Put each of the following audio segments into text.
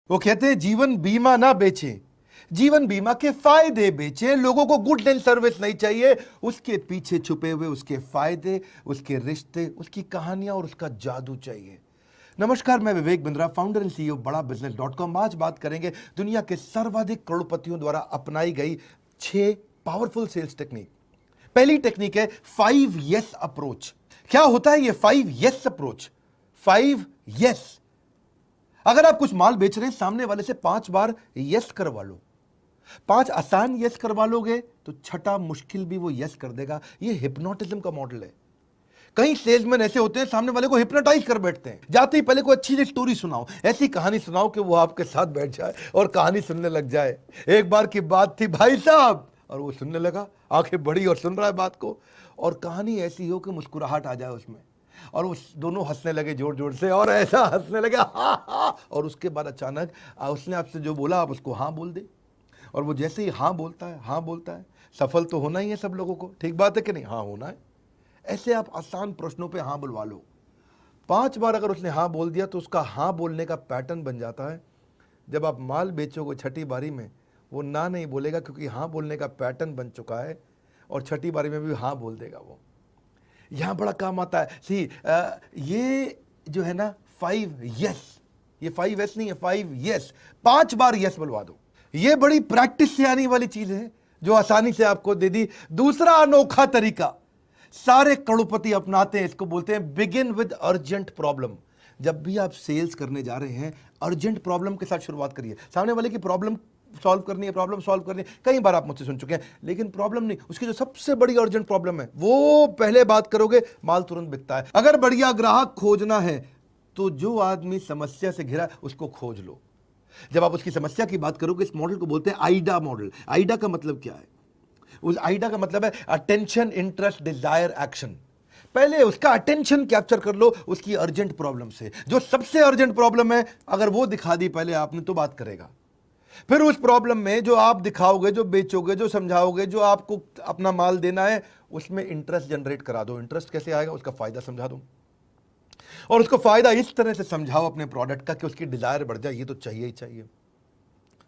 वो कहते हैं जीवन बीमा ना बेचें, जीवन बीमा के फायदे बेचें। लोगों को गुड एंड सर्विस नहीं चाहिए, उसके पीछे छुपे हुए उसके फायदे, उसके रिश्ते, उसकी कहानियां और उसका जादू चाहिए। नमस्कार, मैं Vivek Bindra, founder and CEO बड़ा बिजनेस.com। आज बात करेंगे दुनिया के सर्वाधिक करोड़पतियों द्वारा अपनाई गई 6 पावरफुल सेल्स टेक्निक। पहली टेक्निक है 5 यस अप्रोच। क्या होता है ये 5 यस अप्रोच? 5 यस। अगर आप कुछ माल बेच रहे हैं, सामने वाले से 5 बार यस करवा लो। 5 आसान यस करवा लोगे तो छठा मुश्किल भी वो यस कर देगा। ये हिप्नोटिज्म का मॉडल है। कई सेल्समैन ऐसे होते हैं, सामने वाले को हिप्नोटाइज कर बैठते हैं। जाते ही पहले कोई अच्छी सी स्टोरी सुनाओ, ऐसी कहानी सुनाओ कि वो आपके साथ बैठ जाए और कहानी सुनने लग जाए। एक बार की बात थी भाई साहब, और वो सुनने लगा, आंखें बड़ी और सुन रहा है बात को, और कहानी ऐसी हो कि मुस्कुराहट आ जाए उसमें, और वो दोनों हंसने लगे जोर जोर से, और ऐसा हंसने लगे हा हा। और उसके बाद अचानक उसने आपसे जो बोला आप उसको हाँ बोल दे, और वो जैसे ही हाँ बोलता है, सफल तो होना ही है सब लोगों को, ठीक बात है कि नहीं? हाँ होना है। ऐसे आप आसान प्रश्नों पे हाँ बुलवा लो। 5 बार अगर उसने हाँ बोल दिया तो उसका हाँ बोलने का पैटर्न बन जाता है। जब आप माल बेचोगे छठी बारी में, वो ना नहीं बोलेगा, क्योंकि हाँ बोलने का पैटर्न बन चुका है, और छठी बारी में भी हाँ बोल देगा वो। यहां बड़ा काम आता है। ये जो है ना 5 यस, ये 5 यस नहीं है, 5 यस। 5 बार यस बुलवा दो। ये बड़ी प्रैक्टिस से आने वाली चीज है जो आसानी से आपको दे दी। दूसरा अनोखा तरीका सारे करोड़पति अपनाते हैं, इसको बोलते हैं बिगिन विद अर्जेंट प्रॉब्लम। जब भी आप सेल्स करने जा रहे हैं, अर्जेंट प्रॉब्लम के साथ शुरुआत करिए। सामने वाले की प्रॉब्लम सॉल्व करनी है। कई बार आप मुझसे सुन चुके हैं, लेकिन प्रॉब्लम नहीं, उसकी जो सबसे बड़ी अर्जेंट प्रॉब्लम है वो पहले बात करोगे, माल तुरंत बिकता है। अगर बढ़िया ग्राहक खोजना है तो जो आदमी समस्या से घिरा उसको खोज लो। जब आप उसकी समस्या की बात करोगे, इस मॉडल को बोलते हैं आइडा मॉडल। आइडा का मतलब क्या है? उस आइडा का मतलब है अटेंशन, इंटरेस्ट, डिजायर, एक्शन। पहले उसका अटेंशन कैप्चर कर लो उसकी अर्जेंट प्रॉब्लम से। जो सबसे अर्जेंट प्रॉब्लम है, अगर वो दिखा दी पहले आपने, तो बात करेगा। फिर उस प्रॉब्लम में जो आप दिखाओगे, जो बेचोगे, जो समझाओगे, जो आपको अपना माल देना है, उसमें इंटरेस्ट जनरेट करा दो। इंटरेस्ट कैसे आएगा? उसका फायदा समझा दो, और उसको फायदा इस तरह से समझाओ अपने प्रोडक्ट का कि उसकी डिजायर बढ़ जाए, ये तो चाहिए ही चाहिए।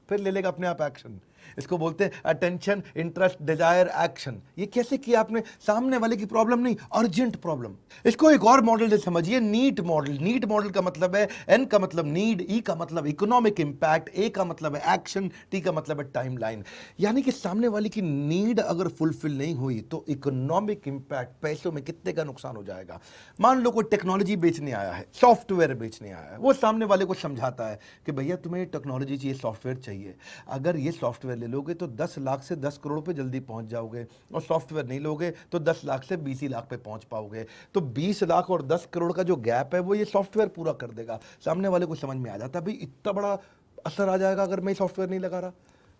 फिर ले लेगा अपने आप एक्शन। इसको बोलते हैं अटेंशन, इंटरेस्ट, डिजायर, एक्शन। ये कैसे किया आपने? सामने वाले की प्रॉब्लम नहीं, अर्जेंट प्रॉब्लम। इसको एक और मॉडल से समझिए, नीट मॉडल। नीट मॉडल का मतलब है, एन का मतलब नीड, ई का मतलब इकोनॉमिक इंपैक्ट, ए का मतलब है एक्शन, टी का मतलब है टाइमलाइन। यानी कि सामने वाले की नीड अगर फुलफिल नहीं हुई तो इकोनॉमिक इंपैक्ट, पैसों में कितने का नुकसान हो जाएगा। मान लो कोई टेक्नोलॉजी बेचने आया है, सॉफ्टवेयर बेचने आया है, वो सामने वाले को समझाता है कि भैया तुम्हें टेक्नोलॉजी चाहिए, सॉफ्टवेयर चाहिए। अगर ये सॉफ्टवेयर ले लोगे तो 10 लाख से 10 करोड़ पे जल्दी पहुंच जाओगे, और सॉफ्टवेयर नहीं लोगे तो 10 लाख से 20 ही लाख पे पहुंच पाओगे। तो 20 लाख और 10 करोड़ का जो गैप है वो ये सॉफ्टवेयर पूरा कर देगा। सामने वाले को समझ में आ जाता है भाई इतना बड़ा असर आ जाएगा अगर मैं सॉफ्टवेयर नहीं लगा रहा।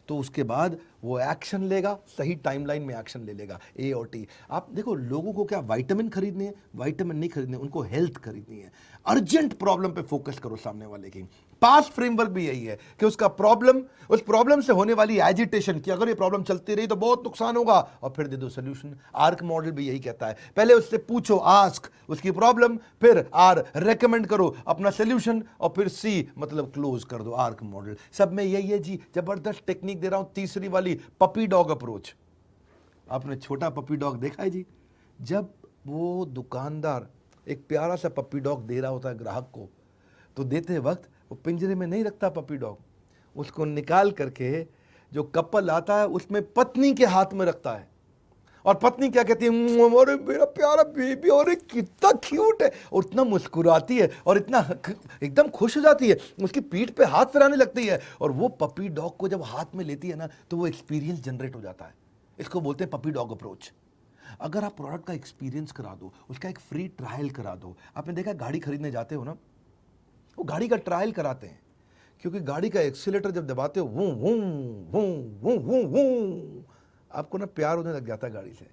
तो उसके बाद वो एक्शन लेगा, सही टाइमलाइन में एक्शन ले लेगा, ए और टी। आप देखो, लोगों को क्या विटामिन खरीदने हैं? विटामिन नहीं खरीदने, उनको हेल्थ खरीदनी है। अर्जेंट प्रॉब्लम पे फोकस करो सामने वाले की। पास्ट फ्रेमवर्क भी यही है कि उसका प्रॉब्लम, उस प्रॉब्लम से होने वाली एजिटेशन की, अगर ये प्रॉब्लम चलती रही तो बहुत नुकसान होगा, और फिर दे दो सोल्यूशन। आर्क मॉडल भी यही कहता है, पहले उससे पूछो, आस्क, उसकी प्रॉब्लम, फिर आर रेकमेंड करो अपना सोल्यूशन, और फिर सी मतलब क्लोज कर दो। आर्क मॉडल सब में यही है जी। जबरदस्त टेक्निक दे रहा हूं, तीसरी वाली, पपी डॉग अप्रोच। आपने छोटा पपी डॉग देखा है जी? जब वो दुकानदार एक प्यारा सा पपी डॉग दे रहा होता है ग्राहक को, तो देते वक्त वो पिंजरे में नहीं रखता पपी डॉग, उसको निकाल करके जो कपल आता है उसमें पत्नी के हाथ में रखता है, और पत्नी क्या कहती है, अरे मेरा प्यारा बेबी, और कितना क्यूट है, और इतना मुस्कुराती है, और इतना एकदम खुश हो जाती है, उसकी पीठ पे हाथ फिराने लगती है, और वो पपी डॉग को जब हाथ में लेती है ना, तो वो एक्सपीरियंस जनरेट हो जाता है। इसको बोलते हैं पपी डॉग अप्रोच। अगर आप प्रोडक्ट का एक्सपीरियंस करा दो, उसका एक फ्री ट्रायल करा दो। आपने देखा गाड़ी खरीदने जाते हो ना, वो गाड़ी का ट्रायल कराते हैं, क्योंकि गाड़ी का एक्सीलेटर जब दबाते हो, वूं वूं वूं वूं वूं वूं, आपको ना प्यार होने लग जाता है गाड़ी से।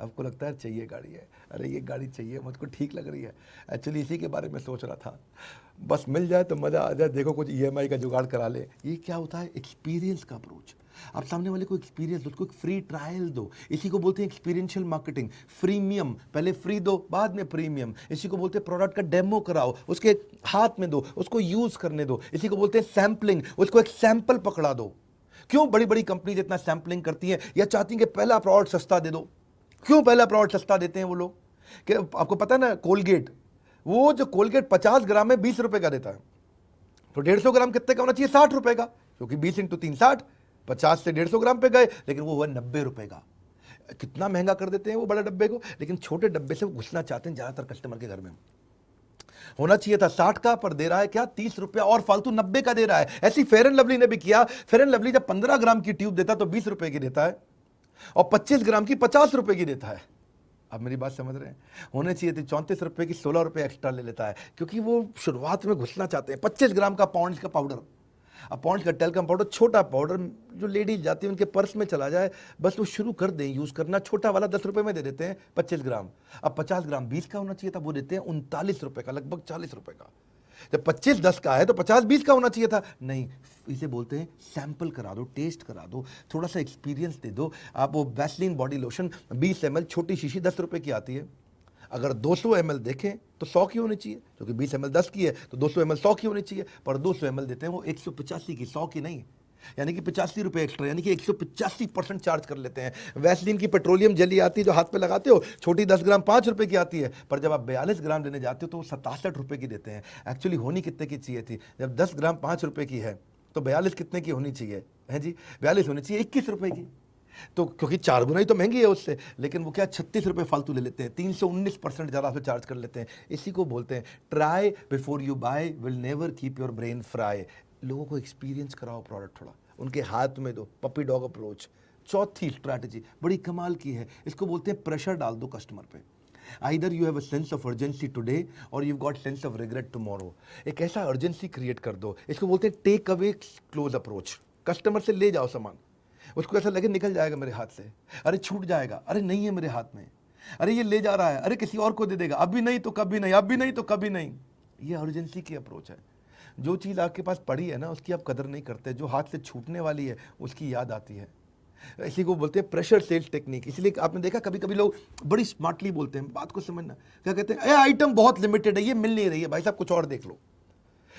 आपको लगता है चाहिए गाड़ी है, अरे ये गाड़ी चाहिए मुझको, ठीक लग रही है, एक्चुअली इसी के बारे में सोच रहा था, बस मिल जाए तो मज़ा आ जाए, देखो कुछ ईएमआई का जुगाड़ करा ले। ये क्या होता है? एक्सपीरियंस का अप्रोच। आप सामने वाले को एक्सपीरियंस दो, उसको एक फ्री ट्रायल दो। इसी को बोलते हैं एक्सपीरियंशियल मार्केटिंग। फ्रीमियम, पहले फ्री दो बाद में प्रीमियम। इसी को बोलते हैं प्रोडक्ट का डेमो कराओ, उसके हाथ में दो, उसको यूज करने दो। इसी को बोलते हैं सैम्पलिंग, उसको एक सैंपल पकड़ा दो। क्यों बड़ी बड़ी कंपनी जितना सैम्पलिंग करती है या चाहती है कि पहला प्रोडक्ट सस्ता दे दो? क्यों पहला प्रोडक्ट सस्ता देते हैं वो लोग? कि आपको पता है ना, कोलगेट, वो जो कोलगेट 50 ग्राम में 20 रुपए का देता है, तो 150 ग्राम कितने का होना चाहिए? 60 रुपए का, क्योंकि 20 × 3 60, 50 से 150 ग्राम पे गए, लेकिन वो हुआ 90 रुपए का। कितना महंगा कर देते हैं वो बड़े डब्बे को, लेकिन छोटे डब्बे से वो घुसना चाहते हैं ज्यादातर कस्टमर के घर में। होना चाहिए था 60 का, पर दे रहा है क्या? 30 रुपया और फालतू 90 का दे रहा है। ऐसी फेयर एंड लवली ने भी किया। फेयर एंड लवली जब 15 ग्राम की ट्यूब देता है तो 20 रुपए की देता है, और 25 ग्राम की 50 रुपए की देता है। आप मेरी बात समझ रहे हैं? होने चाहिए थी 34 रुपए की, 16 रुपए एक्स्ट्रा ले लेता है, क्योंकि वो शुरुआत में घुसना चाहते हैं। 25 ग्राम का पॉन्ड्स का पाउडर, अब पॉन्ड्स का टेल्कम पाउडर, छोटा पाउडर, जो लेडीज जाती है उनके पर्स में चला जाए, बस वो शुरू कर दें यूज करना। छोटा वाला 10 रुपए में दे देते हैं 25 ग्राम। अब 50 ग्राम 20 का होना चाहिए था, वो देते हैं 39 रुपए का, लगभग 40 रुपए का। जब 25 10 का है तो 50 20 का होना चाहिए था। नहीं, इसे बोलते हैं सैंपल करा दो, टेस्ट करा दो, थोड़ा सा एक्सपीरियंस दे दो। आप वो वैसलीन बॉडी लोशन 20 ml, छोटी शीशी 10 रुपए की आती है, अगर 200 ml देखें तो 100 की होनी चाहिए, क्योंकि 20 ml 10 की है तो 200 ml 100 की होनी चाहिए, पर 200 ml देते हैं वो 185 की, 100 की नहीं, यानी कि 85 रुपए एक्स्ट्रा, यानी कि 185% चार्ज कर लेते हैं। वैसलीन की पेट्रोलियम जेली आती है जो हाथ पे लगाते हो, छोटी 10 ग्राम 5 रुपए की आती है, पर जब आप 42 ग्राम लेने जाते हो तो वो 67 रुपए की देते हैं। एक्चुअली होनी कितने की चाहिए थी? जब 10 ग्राम 5 रुपए की है तो 42 कितने की होनी चाहिए है जी? 42 होनी चाहिए 21 रुपए की। तो क्योंकि 4 गुना ही तो महंगी है उससे, लेकिन वो क्या 36 रुपए फालतू ले लेते हैं, 319% ज़्यादा से चार्ज कर लेते हैं। इसी को बोलते हैं try before you buy will never keep your brain fry. लोगों को एक्सपीरियंस कराओ प्रोडक्ट, थोड़ा उनके हाथ में दो, पपी डॉग अप्रोच। चौथी स्ट्रैटेजी बड़ी कमाल की है, इसको बोलते हैं प्रेशर डाल दो कस्टमर पे। Either you have a sense of urgency today और you got sense of regret tomorrow. एक ऐसा अर्जेंसी क्रिएट कर दो, इसको बोलते हैं take away close approach. Customer से ले जाओ सामान, उसको ऐसा लगे निकल जाएगा मेरे हाथ से, अरे छूट जाएगा, अरे नहीं है मेरे हाथ में, अरे ये ले जा रहा है, अरे किसी और को दे देगा, अभी नहीं तो कभी नहीं, अभी नहीं तो कभी नहीं। ये अर्जेंसी की अप्रोच है। जो चीज़ आपके पास पड़ी है ना उसकी आप कदर नहीं करते, जो हाथ से छूटने वाली है उसकी याद आती है। इसी को बोलते हैं प्रेशर सेल्स टेक्निक। इसलिए आपने देखा कभी कभी लोग बड़ी स्मार्टली बोलते हैं, बात को समझना, क्या कहते हैं, आइटम बहुत लिमिटेड है, ये मिल नहीं रही है, भाई साहब कुछ और देख लो,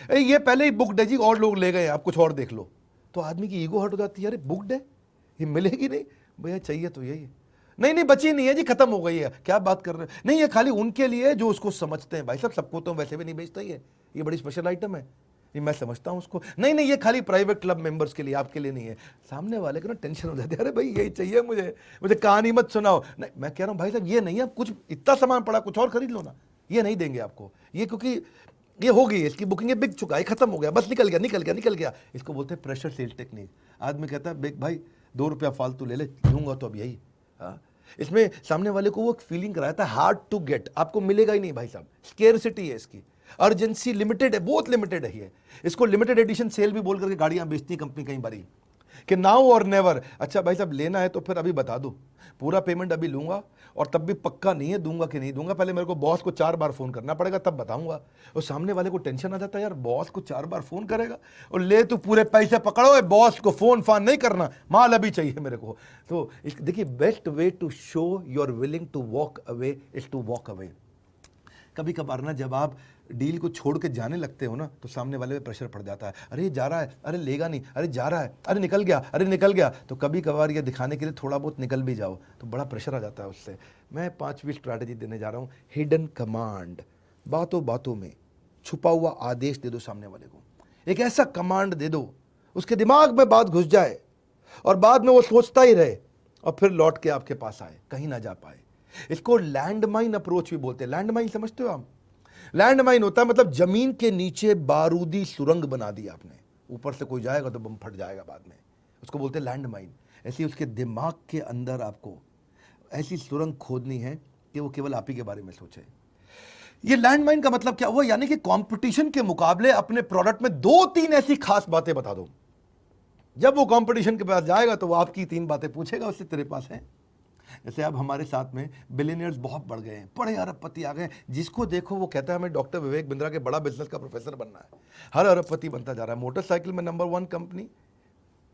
ये पहले ही बुकड है जी, और लोग ले गए, आप कुछ और देख लो। तो आदमी की ईगो हट हो जाती है, अरे बुकड है, ये मिलेगी नहीं भैया, चाहिए तो यही है, नहीं नहीं बची नहीं है जी, खत्म हो गई है, क्या बात कर रहे हैं, नहीं ये खाली उनके लिए जो उसको समझते हैं। भाई साहब सबको तो वैसे भी नहीं बेचता ही है, ये बड़ी स्पेशल आइटम है, ये मैं समझता हूँ उसको, नहीं नहीं ये खाली प्राइवेट क्लब मेंबर्स के लिए, आपके लिए नहीं है। सामने वाले को ना टेंशन हो जाती है, अरे भाई यही चाहिए मुझे, मुझे कहानी मत सुनाओ। नहीं, मैं कह रहा हूँ भाई साहब ये नहीं है, कुछ इतना सामान पड़ा, कुछ और खरीद लो ना, ये नहीं देंगे आपको, ये क्योंकि ये हो गई, इसकी बुकिंग बिक चुका है, खत्म हो गया, बस निकल गया निकल गया निकल गया। इसको बोलते हैं प्रेशर सेल्स टेक्निक। आदमी कहता है भाई 2 रुपया फालतू ले ले, लूंगा तो अब यही। हाँ, इसमें सामने वाले को वो फीलिंग कराता है हार्ड टू गेट, आपको मिलेगा ही नहीं भाई साहब, स्केर्सिटी है इसकी, अर्जेंसी लिमिटेड है, बहुत लिमिटेड है ये। इसको लिमिटेड एडिशन सेल भी बोल करके गाड़ियां बेचती है कंपनी कई बारी, कि नाउ और नेवर। अच्छा भाई साहब लेना है तो फिर अभी बता दो, पूरा पेमेंट अभी लूंगा, और तब भी पक्का नहीं है दूंगा कि नहीं दूंगा, पहले मेरे को बॉस को 4 बार फोन करना पड़ेगा तब बताऊंगा। और सामने वाले को टेंशन आ जाता है, यार बॉस को 4 बार फोन करेगा, और ले तू पूरे पैसे पकड़ो, बॉस को फोन फान नहीं करना, माल अभी चाहिए मेरे को। तो देखिए best way to show you are willing to walk away is to walk away. कभी कभार ना जब आप डील को छोड़ के जाने लगते हो ना तो सामने वाले पे प्रेशर पड़ जाता है, अरे ये जा रहा है, अरे लेगा नहीं, अरे जा रहा है, अरे निकल गया, अरे निकल गया। तो कभी कभार ये दिखाने के लिए थोड़ा बहुत निकल भी जाओ तो बड़ा प्रेशर आ जाता है उससे। मैं 5वीं स्ट्रैटेजी देने जा रहा हूँ, हिडन कमांड। बातों बातों में छुपा हुआ आदेश दे दो सामने वाले को, एक ऐसा कमांड दे दो उसके दिमाग में बात घुस जाए और बाद में वो सोचता ही रहे और फिर लौट के आपके पास आए, कहीं ना जा पाए। इसको लैंडमाइन अप्रोच भी बोलते हैं। लैंडमाइन समझते हो आप? लैंडमाइन होता है मतलब जमीन के नीचे बारूदी सुरंग बना दी आपने, ऊपर से कोई जाएगा तो बम फट जाएगा बाद में, उसको बोलते हैं लैंडमाइन। ऐसी उसके दिमाग के अंदर आपको ऐसी सुरंग खोदनी है कि वो केवल आप ही के बारे में सोचे। ये लैंडमाइन का मतलब क्या हुआ, यानी कि कंपटीशन के मुकाबले अपने प्रोडक्ट में 2-3 ऐसी खास बातें बता दो। जब वो कंपटीशन के पास जाएगा तो वो आपकी 3 बातें पूछेगा उससे, तेरे पास है जैसे अब हमारे साथ में बिलियनियर्स बहुत बढ़ गए हैं, बड़े अरबपति आ गए हैं, जिसको देखो वो कहता है हमें डॉक्टर विवेक बिंद्रा के बड़ा बिजनेस का प्रोफेसर बनना है। हर अरबपति बनता जा रहा है। मोटरसाइकिल में नंबर 1 कंपनी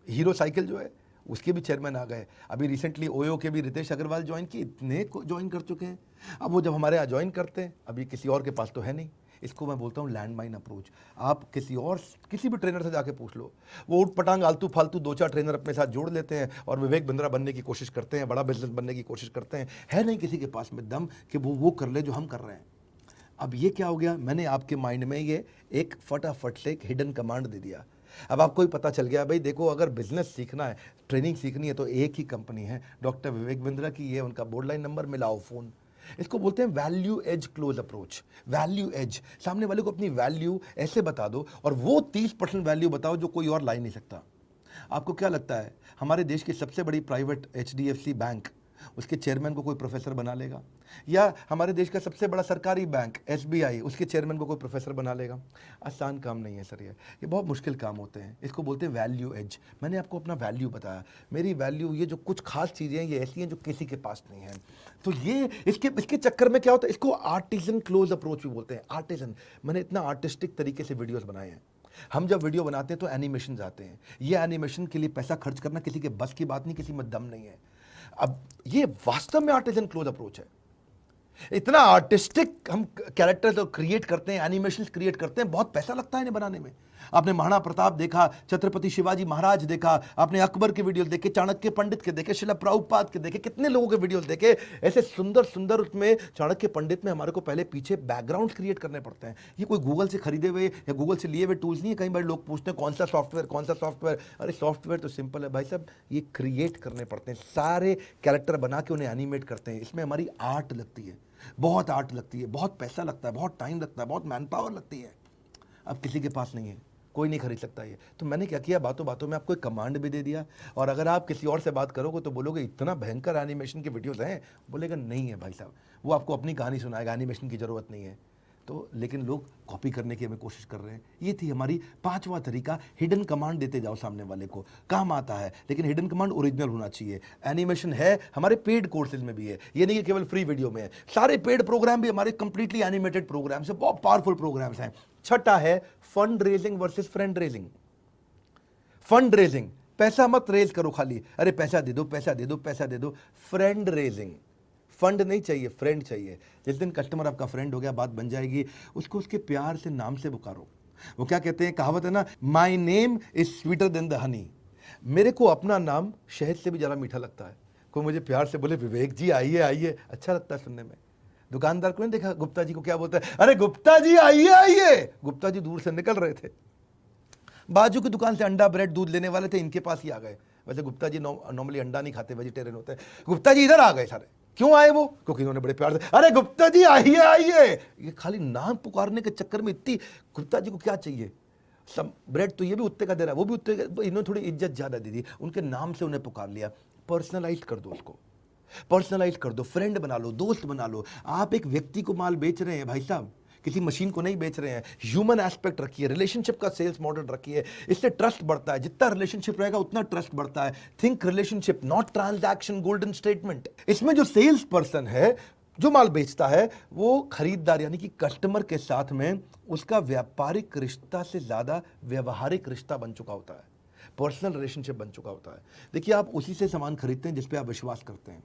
हीरो साइकिल जो है उसके भी चेयरमैन आ गए। अभी रिसेंटली ओयो के भी रितेश अग्रवाल ज्वाइन किए, इतने को ज्वाइन कर चुके हैं। अब वो जब हमारे यहाँ ज्वाइन करते हैं, अभी किसी और के पास तो है नहीं। इसको मैं बोलता हूँ लैंडमाइन अप्रोच। आप किसी भी ट्रेनर से जाके पूछ लो, वो उठ पटांग आलतू फालतू 2-4 ट्रेनर अपने साथ जोड़ लेते हैं और विवेक बिंद्रा बनने की कोशिश करते हैं, बड़ा बिजनेस बनने की कोशिश करते हैं। है नहीं किसी के पास में दम कि वो कर ले जो हम कर रहे हैं। अब ये क्या हो गया, मैंने आपके माइंड में ये एक फटाफट से एक हिडन कमांड दे दिया। अब आपको ही पता चल गया, भाई देखो अगर बिजनेस सीखना है, ट्रेनिंग सीखनी है तो एक ही कंपनी है डॉक्टर विवेक बिंद्रा की, ये उनका बोर्ड लाइन नंबर, मिलाओ फोन। इसको बोलते हैं value edge close approach. Value edge, सामने वाले को अपनी वैल्यू ऐसे बता दो और वो 30% वैल्यू बताओ जो कोई और ला ही नहीं सकता। आपको क्या लगता है हमारे देश की सबसे बड़ी प्राइवेट HDFC बैंक, उसके चेयरमैन को कोई प्रोफेसर बना लेगा? या हमारे देश का सबसे बड़ा सरकारी बैंक SBI, उसके चेयरमैन को कोई प्रोफेसर बना लेगा? आसान काम नहीं है सर, ये बहुत मुश्किल काम होते हैं। इसको बोलते हैं वैल्यू एज। मैंने आपको अपना वैल्यू बताया, मेरी वैल्यू, ये जो कुछ खास चीज़ें हैं ये ऐसी हैं जो किसी के पास नहीं है। तो ये इसके चक्कर में क्या होता है, इसको आर्टिजन क्लोज अप्रोच भी बोलते हैं। आर्टिजन, मैंने इतना आर्टिस्टिक तरीके से वीडियोस बनाए हैं। हम जब वीडियो बनाते हैं तो एनिमेशन आते हैं। ये एनिमेशन के लिए पैसा खर्च करना किसी के बस की बात नहीं, किसी में दम नहीं है। अब ये वास्तव में आर्टिजन क्लोज अप्रोच है। इतना आर्टिस्टिक हम कैरेक्टर तो क्रिएट करते हैं, एनिमेशंस क्रिएट करते हैं, बहुत पैसा लगता है इन्हें बनाने में। आपने महाराणा प्रताप देखा, छत्रपति शिवाजी महाराज देखा, आपने अकबर के वीडियोस देखे, चाणक्य पंडित के देखे, शिला प्रभुपाद के देखे, कितने लोगों के वीडियोस देखे। ऐसे सुंदर सुंदर उसमें चाणक्य पंडित में हमारे को पहले पीछे बैकग्राउंड क्रिएट करने पड़ते हैं। ये कोई गूगल से खरीदे हुए या गूगल से लिए हुए टूल्स नहीं है। कई बार लोग पूछते हैं कौन सा सॉफ्टवेयर। अरे सॉफ्टवेयर तो सिंपल है भाई साहब, ये क्रिएट करने पड़ते हैं। सारे कैरेक्टर बना के उन्हें एनिमेट करते हैं। इसमें हमारी आर्ट लगती है, बहुत आर्ट लगती है, बहुत पैसा लगता है, बहुत टाइम लगता है, बहुत मैन पावर लगती है। अब किसी के पास नहीं है, कोई नहीं खरीद सकता ये। तो मैंने क्या किया, बातों बातों में आपको एक कमांड भी दे दिया। और अगर आप किसी और से बात करोगे तो बोलोगे इतना भयंकर एनिमेशन के वीडियोस हैं, बोलेगा नहीं है भाई साहब, वो आपको अपनी कहानी सुनाएगा, एनिमेशन की ज़रूरत नहीं है। तो लेकिन लोग कॉपी करने की हमें कोशिश कर रहे हैं। ये थी हमारी 5वां तरीका, हिडन कमांड देते जाओ सामने वाले को, काम आता है। लेकिन हिडन कमांड ओरिजिनल होना चाहिए। एनिमेशन है, हमारे पेड कोर्सेज में भी है, ये नहीं कि केवल फ्री वीडियो में है। सारे पेड प्रोग्राम भी हमारे कंप्लीटली एनिमेटेड प्रोग्राम्स है, बहुत पावरफुल प्रोग्राम्स हैं। छठा है fund raising versus friend raising. Fund raising, पैसा मत रेज करो खाली, अरे पैसा दे दो, पैसा दे दो, पैसा दे दो। फ्रेंड रेजिंग, फंड नहीं चाहिए, फ्रेंड चाहिए। जिस दिन कस्टमर आपका फ्रेंड हो गया, बात बन जाएगी, उसको उसके प्यार से नाम से पुकारो। वो क्या कहते हैं, कहावत है ना, my name is sweeter than the honey. मेरे को अपना नाम शहद से भी ज़्यादा मीठा लगता है। कोई मुझे प्यार से बोले विवेक जी आइए आइए, अच्छा लगता है सुनने में। दुकानदार को नहीं देखा गुप्ता जी को क्या बोलता है, अरे गुप्ता जी आइए आइए। गुप्ता जी दूर से निकल रहे थे, बाजू की दुकान से अंडा ब्रेड दूध लेने वाले थे, इनके पास ही आ गए। वैसे गुप्ता जी नॉर्मली अंडा नहीं खाते, वेजिटेरियन होते हैं। गुप्ता जी इधर आ गए सारे। क्यों आए वो? क्योंकि इन्होंने बड़े प्यार से, अरे गुप्ता जी आइए आइए। ये खाली नाम पुकारने के चक्कर में इतनी, गुप्ता जी को क्या चाहिए, सब ब्रेड तो ये भी उत्ते का दे रहा है, वो भी उत्ते का। इन्होंने थोड़ी इज्जत ज्यादा दे दी, उनके नाम से उन्हें पुकार लिया। पर्सनलाइज कर दो उसको, पर्सनलाइज कर दो, फ्रेंड बना लो, दोस्त बना लो। आप एक व्यक्ति को माल बेच रहे हैं भाई साहब, किसी मशीन को नहीं बेच रहे हैं। ह्यूमन एस्पेक्ट रखिए, रिलेशनशिप का सेल्स मॉडल रखिए, इससे ट्रस्ट बढ़ता है। जितना रिलेशनशिप रहेगा उतना ट्रस्ट बढ़ता है। Think relationship not transaction, golden statement. इसमें जो सेल्स पर्सन है, जो माल बेचता है, वो खरीदार यानी कि कस्टमर के साथ में उसका व्यापारिक रिश्ता से ज्यादा व्यवहारिक रिश्ता बन चुका होता है, पर्सनल रिलेशनशिप बन चुका होता है। देखिए, आप उसी से सामान खरीदते हैं जिस पे आप विश्वास करते हैं।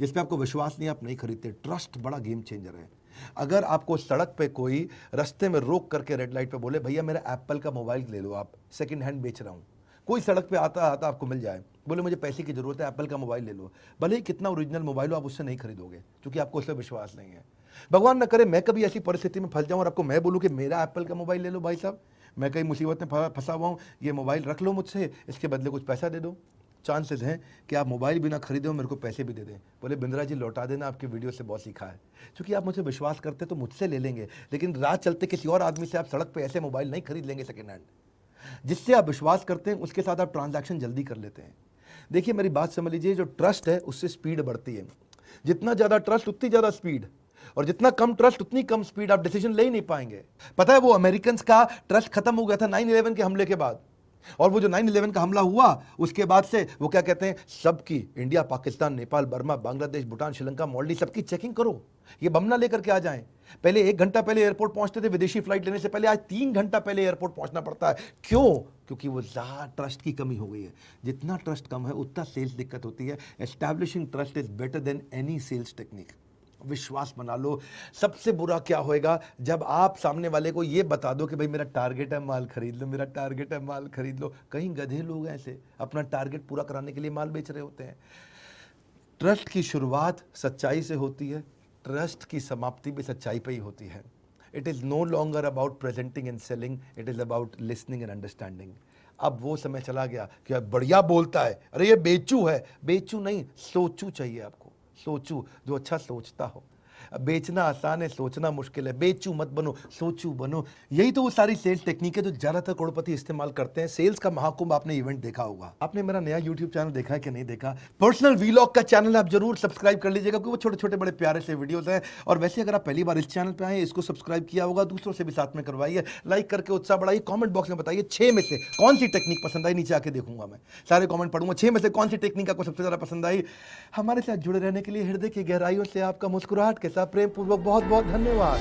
जिस पे आपको विश्वास नहीं, आप नहीं खरीदते। ट्रस्ट बड़ा गेम चेंजर है। अगर आपको सड़क पे कोई रास्ते में रोक करके रेड लाइट पे बोले भैया मेरा एप्पल का मोबाइल ले लो, आप सेकंड हैंड बेच रहा हूँ, कोई सड़क पे आता आता आपको मिल जाए, बोले मुझे पैसे की जरूरत है, एप्पल का मोबाइल ले लो, भले ही कितना ओरिजिनल मोबाइल हो, आप उससे नहीं खरीदोगे क्योंकि आपको उससे विश्वास नहीं है। भगवान न करे मैं कभी ऐसी परिस्थिति में फंस जाऊँ और आपको मैं बोलूँ कि मेरा एप्पल का मोबाइल ले लो भाई साहब, मैं कहीं मुसीबत में फंसा हुआ हूँ, ये मोबाइल रख लो मुझसे, इसके बदले कुछ पैसा दे दो। चांसेस हैं कि आप मोबाइल भी ना खरीदे और मेरे को पैसे भी दे दें। बोले बिंद्रा जी लौटा देना, आपकी वीडियो से बहुत सीखा है। क्योंकि आप मुझे विश्वास करते तो मुझसे ले लेंगे, लेकिन राह चलते किसी और आदमी से आप सड़क पे ऐसे मोबाइल नहीं खरीद लेंगे सेकेंड हैंड। जिससे आप विश्वास करते हैं उसके साथ आप ट्रांजैक्शन जल्दी कर लेते हैं। देखिए मेरी बात समझ लीजिए, जो ट्रस्ट है उससे स्पीड बढ़ती है। जितना ज़्यादा ट्रस्ट उतनी ज़्यादा स्पीड, और जितना कम ट्रस्ट उतनी कम स्पीड। आप डिसीजन ले ही नहीं पाएंगे। पता है वो अमेरिकन का ट्रस्ट खत्म हो गया था 9/11 के हमले के बाद। और वो जो 9/11 का हमला हुआ उसके बाद से वो क्या कहते हैं, सबकी, इंडिया, पाकिस्तान, नेपाल, बर्मा, बांग्लादेश, भूटान, श्रीलंका, मालदीव, सबकी चेकिंग करो, ये बम ना लेकर के आ जाएं। पहले 1 घंटा पहले एयरपोर्ट पहुंचते थे विदेशी फ्लाइट लेने से पहले, आज 3 घंटा पहले एयरपोर्ट पहुंचना पड़ता है। क्यों? क्योंकि वो ज़्यादा ट्रस्ट की कमी हो गई है। जितना ट्रस्ट कम है उतना सेल्स दिक्कत होती है। Establishing trust is better than any sales technique. विश्वास बना लो। सबसे बुरा क्या होएगा, जब आप सामने वाले को ये बता दो कि भाई मेरा टारगेट है माल खरीद लो, मेरा टारगेट है माल खरीद लो। कहीं गधे लोग ऐसे अपना टारगेट पूरा कराने के लिए माल बेच रहे होते हैं। ट्रस्ट की शुरुआत सच्चाई से होती है, ट्रस्ट की समाप्ति भी सच्चाई पे ही होती है। It is no longer about presenting and selling, it is about listening and understanding. अब वो समय चला गया कि बढ़िया बोलता है, अरे ये बेचू है। बेचू नहीं, सोचू चाहिए आपको, सोचू जो अच्छा सोचता हो। बेचना आसान है, सोचना मुश्किल है। बेचू मत बनो, सोचू बनो। यही तो वो सारी सेल्स टेक्निक है जो ज्यादातर करोड़पति इस्तेमाल करते हैं। सेल्स का महाकुंभ आपने इवेंट देखा होगा। आपने मेरा नया यूट्यूब चैनल देखा है कि नहीं देखा? पर्सनल वीलॉग का चैनल आप जरूर सब्सक्राइब कर लीजिएगा, क्योंकि वो छोटे छोटे बड़े प्यारे से वीडियोस हैं। और वैसे अगर आप पहली बार इस चैनल पे आए, इसको सब्सक्राइब किया होगा, दूसरों से भी साथ में करवाइए, लाइक करके उत्साह बढ़ाइए। कॉमेंट बॉक्स में बताइए 6 में से कौन सी टेक्निक पसंद आई। नीचे आके देखूंगा मैं, सारे कॉमेंट पढ़ूंगा। 6 में से कौन सी टेक्निक आपको सबसे ज्यादा पसंद आई। हमारे साथ जुड़े रहने के लिए हृदय की गहराइयों से आपका मुस्कुराहट के साथ प्रेम पूर्वक बहुत बहुत धन्यवाद।